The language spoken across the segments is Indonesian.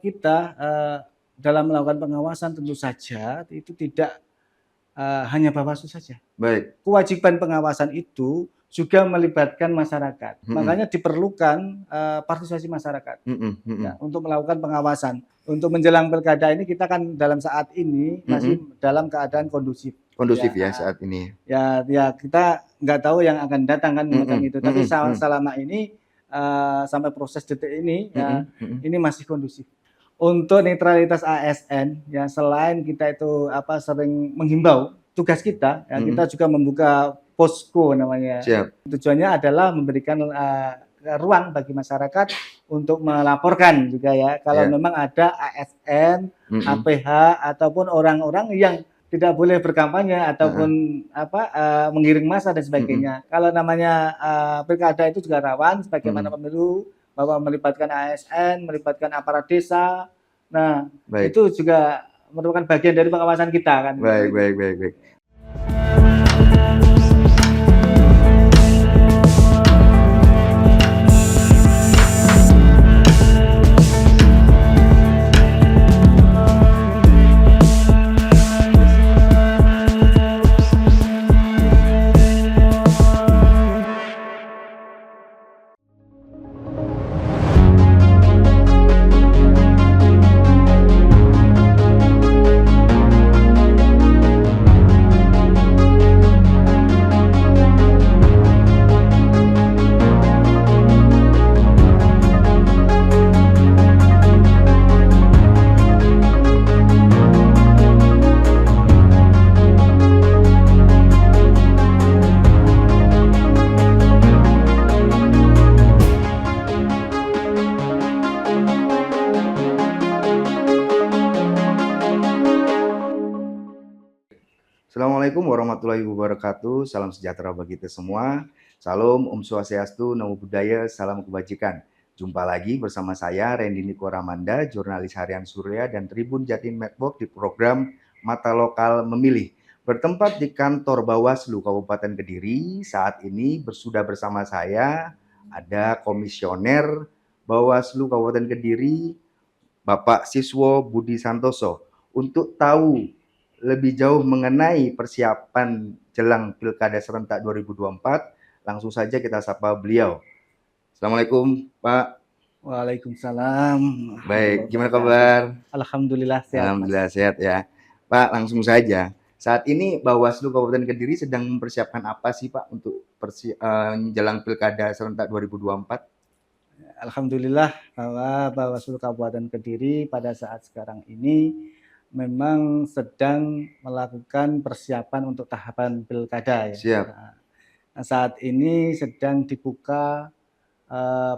kita dalam melakukan pengawasan tentu saja itu tidak hanya Bawaslu saja. Baik. Kewajiban pengawasan itu juga melibatkan masyarakat. Makanya diperlukan partisipasi masyarakat ya, untuk melakukan pengawasan. Untuk menjelang pilkada ini kita kan dalam saat ini masih dalam keadaan kondusif. Kondusif ya saat ini. Ya kita nggak tahu yang akan datang kan macam itu. Tapi selama ini sampai proses detik ini ya ini masih kondusif. Untuk netralitas ASN ya selain kita itu sering menghimbau, tugas kita ya kita juga membuka posko namanya. Siap. Tujuannya adalah memberikan ruang bagi masyarakat untuk melaporkan juga ya kalau memang ada ASN, APH ataupun orang-orang yang tidak boleh berkampanye ataupun menggiring massa dan sebagainya. Kalau namanya pilkada itu juga rawan sebagaimana pemilu, bahwa melibatkan ASN, melibatkan aparat desa. Nah, itu juga merupakan bagian dari pengawasan kita kan. Baik. Assalamualaikum warahmatullahi wabarakatuh. Salam sejahtera bagi kita semua. Salam, Om Swastiastu, Namo Buddhaya, salam kebajikan. Jumpa lagi bersama saya Randy Niko Ramanda, jurnalis harian Surya dan Tribun Jatim Network di program Mata Lokal Memilih. Bertempat di kantor Bawaslu Kabupaten Kediri, saat ini sudah bersama saya ada Komisioner Bawaslu Kabupaten Kediri, Bapak Siswo Budi Santoso, untuk tahu lebih jauh mengenai persiapan jelang Pilkada Serentak 2024, langsung saja kita sapa beliau. Assalamualaikum, Pak. Waalaikumsalam. Baik, gimana kabar? Alhamdulillah sehat. Alhamdulillah sehat ya. Pak, langsung saja. Saat ini Bawaslu Kabupaten Kediri sedang mempersiapkan apa sih, Pak, untuk jelang Pilkada Serentak 2024? Alhamdulillah bahwa Bawaslu Kabupaten Kediri pada saat sekarang ini memang sedang melakukan persiapan untuk tahapan pilkada ya. Siap. Nah, saat ini sedang dibuka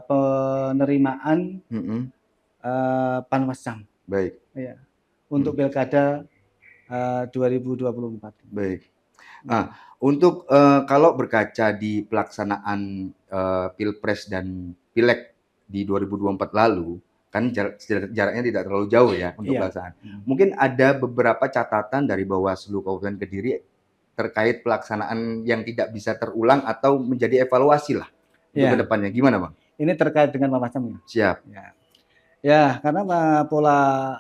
penerimaan Panwascam. Baik. Ya, untuk pilkada 2024. Baik. Nah, untuk kalau berkaca di pelaksanaan Pilpres dan Pileg di 2024 lalu, kan jaraknya tidak terlalu jauh ya untuk pelaksanaan. Mungkin ada beberapa catatan dari Bawaslu Kabupaten Kediri terkait pelaksanaan yang tidak bisa terulang atau menjadi evaluasi lah untuk kedepannya. Gimana, Bang? Ini terkait dengan Panwascam. Siap. Ya, karena pola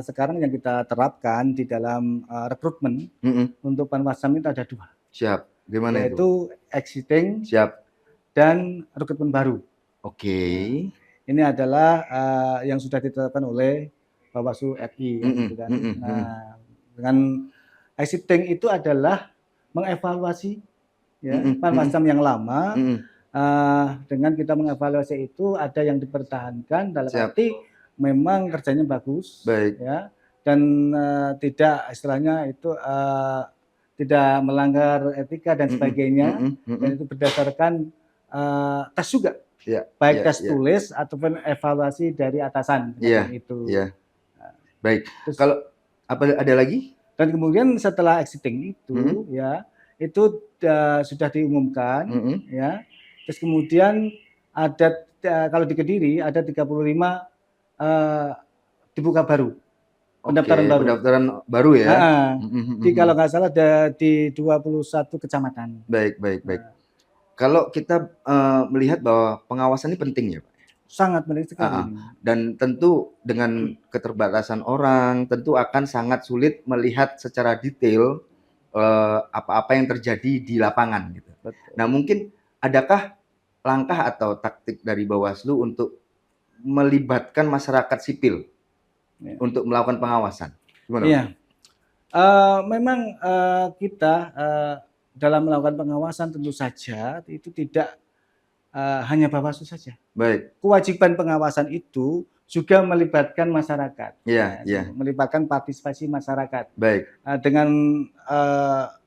sekarang yang kita terapkan di dalam rekrutmen untuk Panwascam itu ada dua. Siap. Gimana itu? Yaitu exiting. Siap. Dan rekrutmen baru. Oke. Ini adalah yang sudah ditetapkan oleh Bawaslu RI. Gitu kan. Nah, dengan exiting itu adalah mengevaluasi Panwascam yang lama. Dengan kita mengevaluasi itu ada yang dipertahankan dalam arti memang kerjanya bagus. Baik. Ya, dan tidak istilahnya itu tidak melanggar etika dan sebagainya. Dan itu berdasarkan tes juga. Baik tes tulis ataupun evaluasi dari atasan itu. Baik. Terus, kalau ada lagi? Dan kemudian setelah exiting itu itu sudah diumumkan ya. Terus kemudian ada kalau di Kediri ada 35 dibuka baru. Pendaftaran baru ya. Jadi kalau nggak salah ada di 21 kecamatan. Baik. Kalau kita melihat bahwa pengawasan ini penting ya, Pak. Sangat menarik sekali Ah, ini. dan tentu dengan keterbatasan orang, tentu akan sangat sulit melihat secara detail apa-apa yang terjadi di lapangan gitu. Betul. Nah, mungkin adakah langkah atau taktik dari Bawaslu untuk melibatkan masyarakat sipil Ya. untuk melakukan pengawasan? Gimana, Pak? Iya, memang kita dalam melakukan pengawasan tentu saja itu tidak hanya Bawaslu saja. Baik. Kewajiban pengawasan itu juga melibatkan masyarakat, Iya, ya, iya. melibatkan partisipasi masyarakat. Baik. Dengan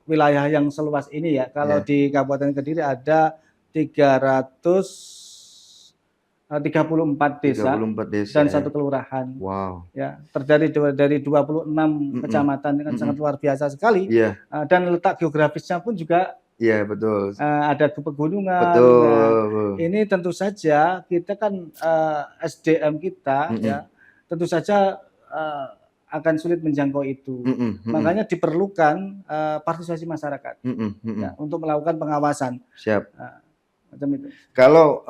wilayah yang seluas ini ya, kalau Iya. di Kabupaten Kediri ada 334 desa 34 desa dan ya. satu kelurahan. Wow. Ya, terdiri dari 26 kecamatan, kan sangat luar biasa sekali. Iya. Dan letak geografisnya pun juga Iya, betul. ada pegunungan. Betul. Nah, ini tentu saja kita kan SDM kita ya, tentu saja akan sulit menjangkau itu. Makanya diperlukan partisipasi masyarakat ya, untuk melakukan pengawasan. Siap. Macam itu. Kalau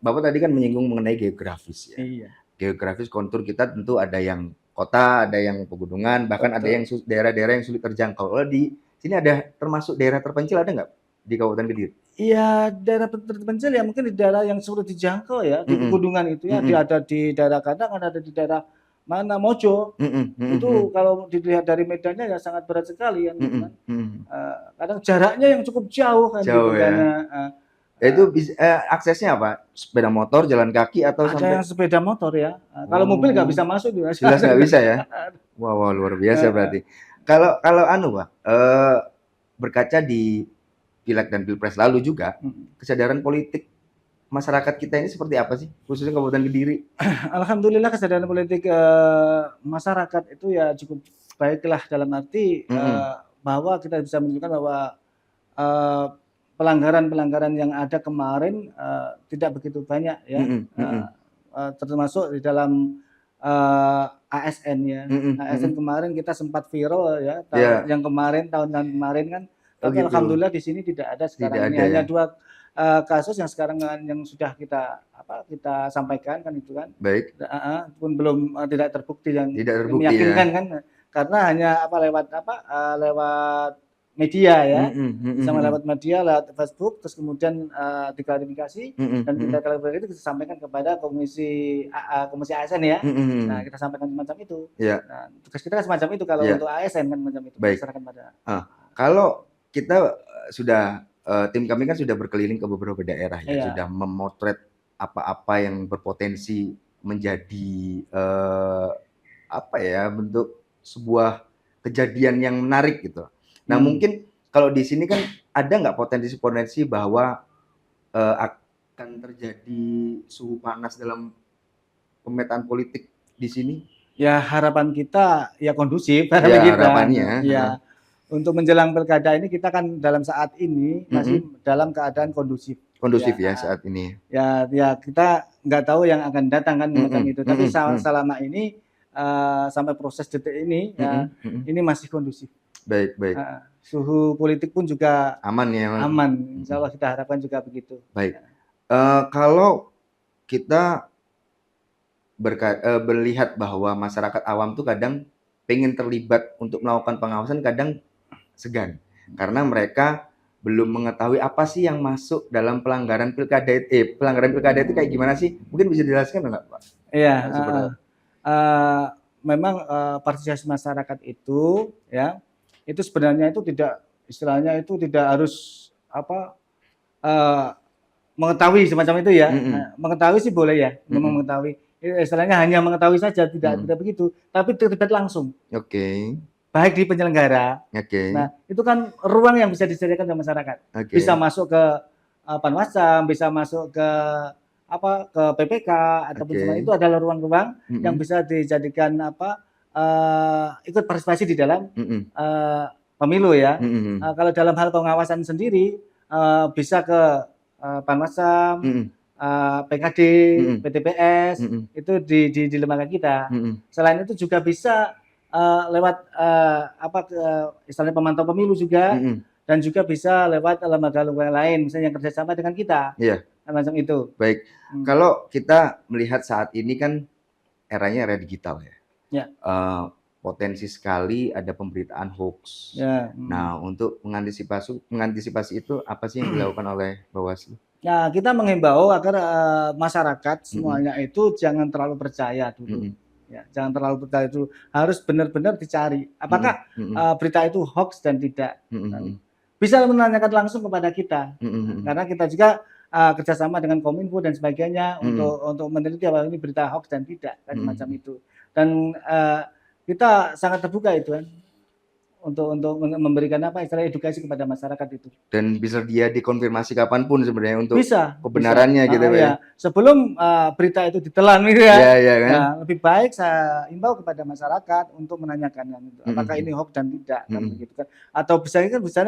Bapak tadi kan menyinggung mengenai geografis ya. Iya. Geografis kontur kita tentu ada yang kota, ada yang pegunungan, bahkan ada yang daerah-daerah yang sulit terjangkau. Kalau di sini ada termasuk daerah terpencil, ada nggak di Kabupaten Kediri? Iya, daerah terpencil ya mungkin di daerah yang sulit dijangkau ya, di pegunungan itu ya, ada di daerah Kadang, ada di daerah mana Mojo. Itu kalau dilihat dari medannya ya sangat berat sekali kan. Kadang jaraknya yang cukup jauh kan Jauh gitu ya. kan. Itu aksesnya apa? Sepeda motor, jalan kaki, atau Ada sampai yang sepeda motor ya. Kalau mobil nggak bisa masuk juga. jelas nggak bisa ya? Wow, luar biasa berarti. Kalau Pak, berkaca di Pileg dan Pilpres lalu juga, kesadaran politik masyarakat kita ini seperti apa sih, khususnya Kabupaten Kediri? Alhamdulillah kesadaran politik masyarakat itu ya cukup baiklah, dalam arti bahwa kita bisa menunjukkan bahwa pelanggaran-pelanggaran yang ada kemarin tidak begitu banyak ya, termasuk di dalam ASN ya. ASN kemarin kita sempat viral ya, yang tahun-tahun kemarin kan. Tapi alhamdulillah di sini tidak ada sekarang ini. Hanya 2 kasus yang sekarang yang sudah kita sampaikan kan itu kan. Baik. Pun belum tidak terbukti yang ya. meyakinkan kan. Karena hanya lewat media ya, sama lewat media, lewat Facebook, terus kemudian diklarifikasi dan kita klarifikasi itu kita sampaikan kepada komisi ASN ya. Nah, kita sampaikan semacam itu. Nah, tugas kita kan semacam itu kalau untuk ASN kan macam itu. Baik. Kalau kita sudah tim kami kan sudah berkeliling ke beberapa daerah ya, sudah memotret apa-apa yang berpotensi menjadi bentuk sebuah kejadian yang menarik gitu. Nah, mungkin kalau di sini kan ada nggak potensi-potensi bahwa akan terjadi suhu panas dalam pemetaan politik di sini? Ya, harapan kita ya kondusif. Harapannya. Ya, untuk menjelang pilkada ini kita kan dalam saat ini masih dalam keadaan kondusif. Kondusif ya saat ini. Ya kita nggak tahu yang akan datang kan macam itu. Tapi selama ini sampai proses detik ini ya, ini masih kondusif. Baik. Suhu politik pun juga aman ya. Aman. Insya Allah kita harapkan juga begitu. Baik. Kalau kita melihat bahwa masyarakat awam tuh kadang pengen terlibat untuk melakukan pengawasan, kadang segan karena mereka belum mengetahui apa sih yang masuk dalam pelanggaran pilkada itu kayak gimana sih? Mungkin bisa dijelaskan nggak, Pak? Iya. Memang partisipasi masyarakat itu ya, itu sebenarnya itu tidak, istilahnya itu tidak harus mengetahui semacam itu ya. Mengetahui sih boleh ya, memang mengetahui. Istilahnya hanya mengetahui saja, tidak begitu, tapi terlibat langsung. Baik di penyelenggara. Nah, itu kan ruang yang bisa disediakan oleh masyarakat. Bisa masuk ke Panwasam, bisa masuk ke PPK ataupun semacam itu, adalah ruang-ruang yang bisa dijadikan ikut partisipasi di dalam pemilu ya. Kalau dalam hal pengawasan sendiri bisa ke Panwasam, PKD, PTPS, itu di lembaga kita. Selain itu juga bisa lewat istilahnya pemantau pemilu juga, dan juga bisa lewat lembaga-lembaga lain misalnya yang kerjasama dengan kita. macam itu. Baik. Kalau kita melihat saat ini kan eranya era digital ya. Ya. Potensi sekali ada pemberitaan hoax. Ya. Nah, untuk mengantisipasi itu apa sih yang dilakukan oleh Bawaslu? Nah, kita menghimbau agar masyarakat semuanya itu jangan terlalu percaya dulu. Ya, jangan terlalu percaya dulu. Harus benar-benar dicari apakah berita itu hoax dan tidak. Bisa menanyakan langsung kepada kita, karena kita juga kerjasama dengan Kominfo dan sebagainya untuk meneliti apakah ini berita hoax dan tidak, kan macam itu. Dan kita sangat terbuka itu kan untuk memberikan istilah edukasi kepada masyarakat itu. Dan bisa dia dikonfirmasi kapanpun sebenarnya untuk kebenarannya gitu ya. Sebelum berita itu ditelan gitu ya. Kan? Nah, lebih baik saya imbau kepada masyarakat untuk menanyakan itu, apakah ini hoax dan tidak kan begitu kan. Atau bisa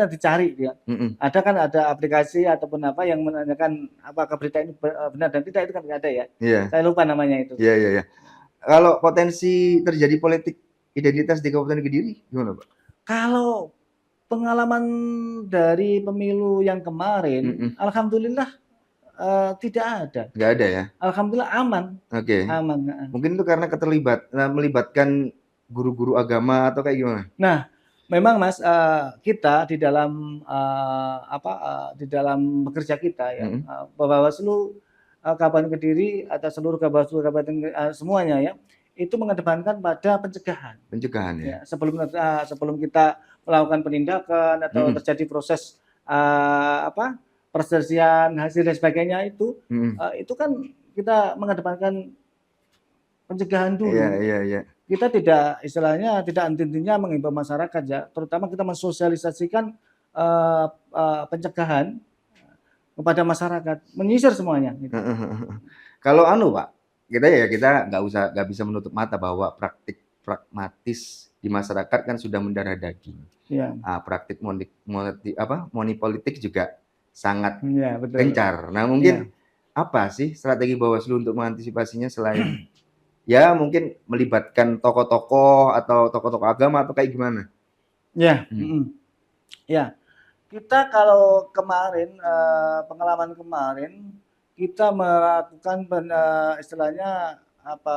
dicari ya. Ada aplikasi ataupun apa yang menanyakan apakah berita ini benar dan tidak, itu kan ada ya. Saya lupa namanya itu. Iya. Kalau potensi terjadi politik identitas di Kabupaten Kediri gimana, Pak? Kalau pengalaman dari pemilu yang kemarin, alhamdulillah tidak ada. Nggak ada ya? Alhamdulillah aman. Oke. Aman. Mungkin itu karena melibatkan guru-guru agama atau kayak gimana? Nah, memang Mas, kita di dalam di dalam bekerja kita ya, Bawaslu Kabupaten Kediri atau seluruh Bawaslu Kabupaten semuanya ya, itu mengedepankan pada pencegahan. Pencegahan ya. Sebelum kita melakukan penindakan atau terjadi proses perselisihan hasil dan sebagainya itu kan kita mengedepankan pencegahan dulu. Iya. Kita tidak henti-hentinya mengimbau masyarakat ya, terutama kita mensosialisasikan pencegahan kepada masyarakat, menyisir semuanya. Gitu. Kalau Pak, kita nggak bisa menutup mata bahwa praktik pragmatis di masyarakat kan sudah mendarah daging. Ya. Praktik money politik juga sangat gencar. Nah, mungkin apa sih strategi Bawaslu untuk mengantisipasinya selain ya mungkin melibatkan tokoh-tokoh atau tokoh-tokoh agama atau kayak gimana? Ya. Ya. Kita kalau kemarin pengalaman kemarin kita melakukan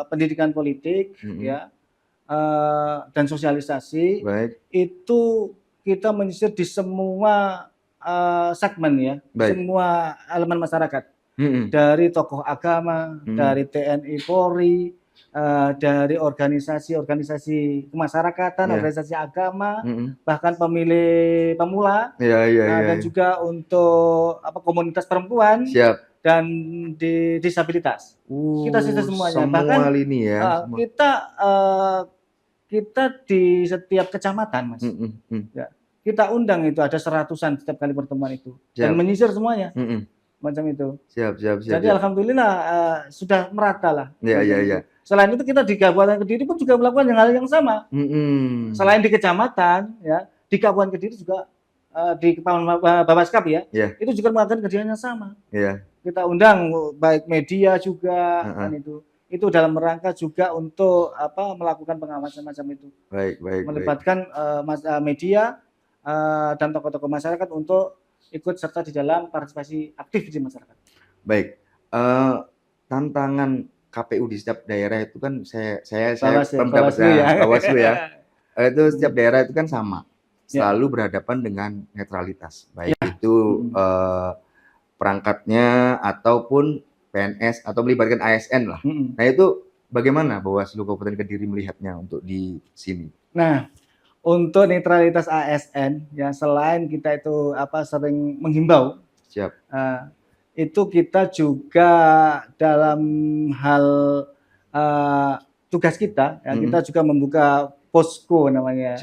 pendidikan politik ya dan sosialisasi. Baik. Itu kita menyisir di semua segmen ya, semua elemen masyarakat, dari tokoh agama, dari TNI Polri, dari organisasi kemasyarakatan, organisasi agama, bahkan pemilih pemula, dan juga untuk komunitas perempuan. Siap. Dan di disabilitas. Kita sisir semuanya. Bahkan lini ya. Kita di setiap kecamatan, Mas. Ya, kita undang itu ada 100-an setiap kali pertemuan itu. Dan menyisir semuanya. Macam itu. Siap. Jadi alhamdulillah sudah merata lah. Iya. Selain itu kita di Kabupaten Kediri pun juga melakukan hal yang sama. Selain di kecamatan, ya, di Kabupaten Kediri juga di Babaskap ya, itu juga melakukan kerjaan yang sama. Kita undang baik media juga, kan itu dalam rangka juga untuk melakukan pengawasan macam itu. Baik. Melibatkan media dan tokoh-tokoh masyarakat untuk ikut serta di dalam partisipasi aktif di masyarakat. Baik. Tantangan KPU di setiap daerah itu kan saya Bawaslu ya. Itu setiap daerah itu kan sama. Selalu berhadapan dengan netralitas. Baik itu perangkatnya ataupun PNS atau melibatkan ASN lah. Nah, itu bagaimana Bawaslu Kabupaten Kediri melihatnya untuk di sini? Nah, untuk netralitas ASN ya, selain kita itu sering menghimbau, itu kita juga dalam hal tugas kita ya, kita juga membuka posko namanya.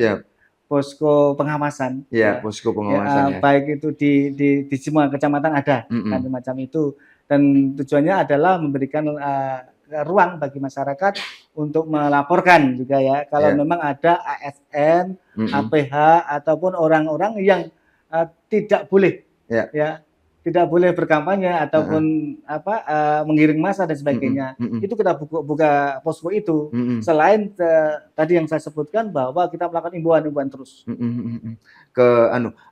Posko pengawasan. Posko pengawasan. Baik itu di semua kecamatan ada kan macam itu, dan tujuannya adalah memberikan ruang bagi masyarakat untuk melaporkan juga ya kalau memang ada ASN, APH ataupun orang-orang yang tidak boleh tidak boleh berkampanye ataupun menggiring massa dan sebagainya. Itu kita buka posko itu. Selain tadi yang saya sebutkan bahwa kita melakukan imbauan terus.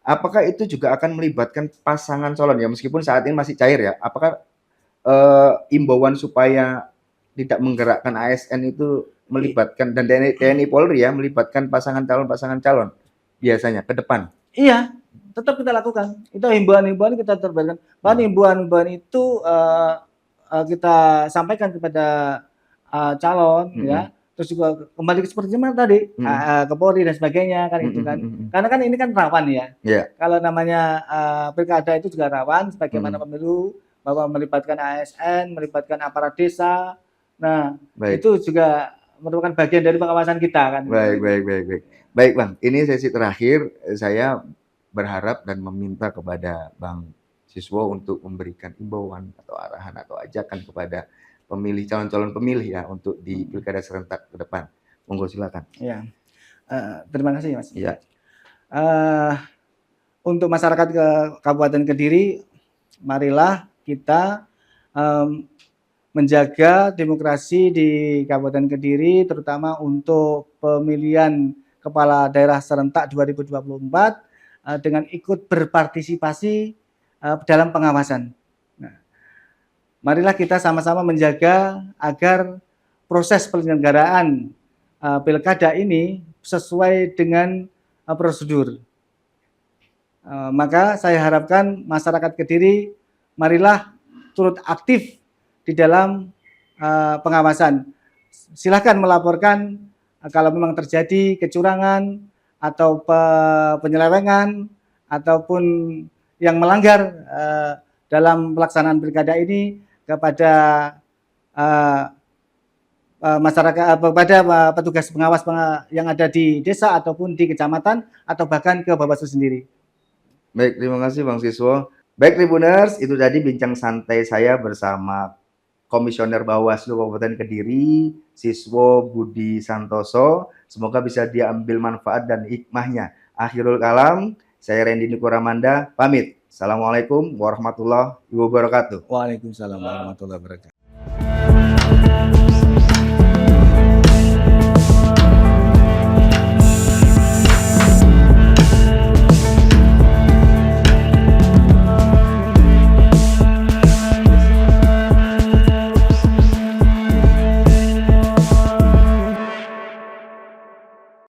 Apakah itu juga akan melibatkan pasangan calon ya, meskipun saat ini masih cair ya? Apakah imbauan supaya tidak menggerakkan ASN itu melibatkan dan TNI Polri ya melibatkan pasangan calon biasanya ke depan. Iya, tetap kita lakukan. Itu himbauan-himbauan kita terbitkan. Bahkan himbauan-himbauan itu kita sampaikan kepada calon ya. Terus juga kembali seperti mana tadi ke Polri dan sebagainya kan itu kan. Karena kan ini kan rawan ya. Kalau namanya pilkada itu juga rawan sebagaimana pemilu bahwa melibatkan ASN, melibatkan aparat desa. Nah, itu juga merupakan bagian dari pengawasan kita kan. Baik Bang, ini sesi terakhir saya berharap dan meminta kepada Bang Siswo untuk memberikan imbauan atau arahan atau ajakan kepada pemilih calon-calon pemilih ya untuk di pilkada serentak ke depan. Monggo silakan. Ya, terima kasih Mas. Ya. Untuk masyarakat Kabupaten Kediri, marilah kita menjaga demokrasi di Kabupaten Kediri, terutama untuk pemilihan kepala daerah serentak 2024 dengan ikut berpartisipasi dalam pengawasan. Nah, marilah kita sama-sama menjaga agar proses penyelenggaraan pilkada ini sesuai dengan prosedur. Maka saya harapkan masyarakat Kediri marilah turut aktif di dalam pengawasan. Silakan melaporkan kalau memang terjadi kecurangan atau penyelewengan ataupun yang melanggar dalam pelaksanaan pilkada ini kepada masyarakat, kepada petugas pengawas yang ada di desa ataupun di kecamatan atau bahkan ke Bawaslu sendiri. Baik, terima kasih Bang Siswo. Baik Tribuners, itu tadi bincang santai saya bersama Komisioner Bawaslu Kabupaten Kediri, Siswo Budi Santoso. Semoga bisa diambil manfaat dan hikmahnya. Akhirul kalam, saya Randy Nikoramanda, pamit. Assalamualaikum warahmatullahi wabarakatuh. Waalaikumsalam warahmatullahi wabarakatuh.